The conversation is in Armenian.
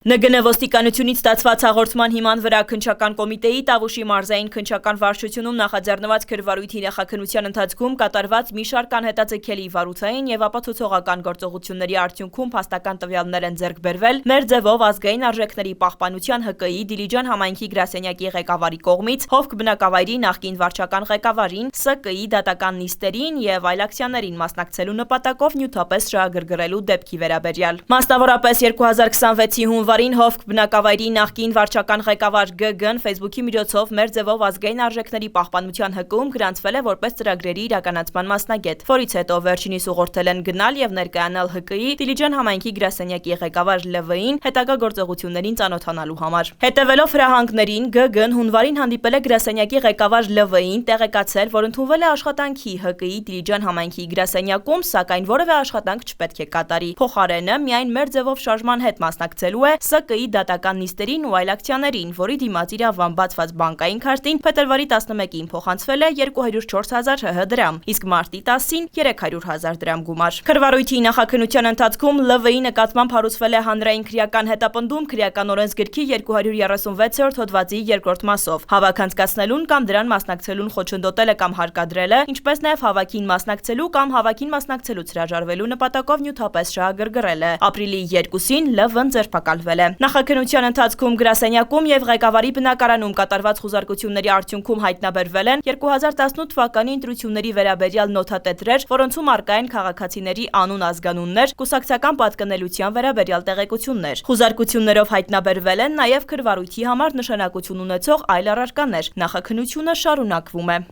ՆԳՆ ոստիկանությունից ստացված հաղորդման հիման վրա քննչական կոմիտեի Տավուշի մարզային քննչական վարչությունում նախաձեռնված քրվարույթի նախաքննության ընթացքում կատարված մի շարք անհետաձգելի վարութային եւ ապացուցողական գործողությունների արդյունքում փաստական տվյալներ են ձեռք բերվել մեր ձևով ազգային արժեքների պահպանության ՀԿ-ի Դիլիջան համայնքի գրասենյակի ղեկավարի կողմից Հովք բնակավայրի նախկին վարչական ղեկավարին, ՍԿ-ի դատական նիստերին եւ այլ ակցիաներին մասնակցելու նպատակով նյութապես շահագրգռելու դեպքի վերաբերյալ։ Մասնավորապես 2026-ի հունվարին Հովք բնակավայրի նախկին վարչական ղեկավար ԳԳ-ն Facebook-ի միջոցով մեր ձևով ազգային արժեքների պահպանության ՀԿ-ում գրանցվել է որպես ծրագրերի իրականացման մասնագետ, որից հետո վերջինիս ուղղորդել են գնալ եւ ներկայանալ ՀԿ-ի Դիլիջան համայնքի գրասենյակի ղեկավար ԼՎ-ին հետագա գործողություններին ծանոթանալու համար։ Հետևելով հրահանգներին ԳԳ-ն հունվարին հանդիպել է գրասենյակի ղեկավար ԼՎ-ին, տեղեկացել, որ ընդունվել է աշխատանքի ՀԿ-ի Դիլիջան համայնքի գրասենյակում, սակայն որևէ աշխատանք չպետք է կատարի։ Փոխարենը միայն մեր ձևով շարժման հետ մասնակցելու է ՍԿ-ի դատական նիստերին ու այլ ակցիաներին, որի դիմաց իրավամբ բացված բանկային քարտին փետրվարի 11-ին փոխանցվել է 204,000 ՀՀ դրամ, իսկ մարտի 10-ին 300,000 դրամ գումար։ Քրվարույթի նախաքննության ընթացքում ԼՎ-ի նկատմամբ հարուցվել է հանրային քրեական հետապնդում քրեական օրենսգրքի 236-րդ հոդվածի 2-րդ մասով։ Հավաք անցկացնելուն կամ դրան մասնակցելուն խոչընդոտելը կամ հարկադրելը, ինչպես նաև հավաքին մասնակցելու կամ հավաքին մասնակցելուց հրաժարվելու նպատակով նյութապես շահագրգռելը։ Ապրիլի 2-ին ԼՎ-ն ձերբակալվել է։ Նախաքննության ընթացքում գրասենյակում եւ ղեկավարի բնակարանում կատարված խուզարկությունների արդյունքում հայտնաբերվել են 2018 թվականի ընտրությունների վերաբերյալ նոթատետրեր, որոնցում առկա են քաղաքացիների անուն ազգանուններ, կուսակցական պատկանելության վերաբերյալ տեղեկություններ։ Խուզարկություններով հայտնաբերվել են նաեւ քրվարույթի համար նշանակություն ունեցող այլ առարկաներ։ Նախաքննությունը շարունակվում է։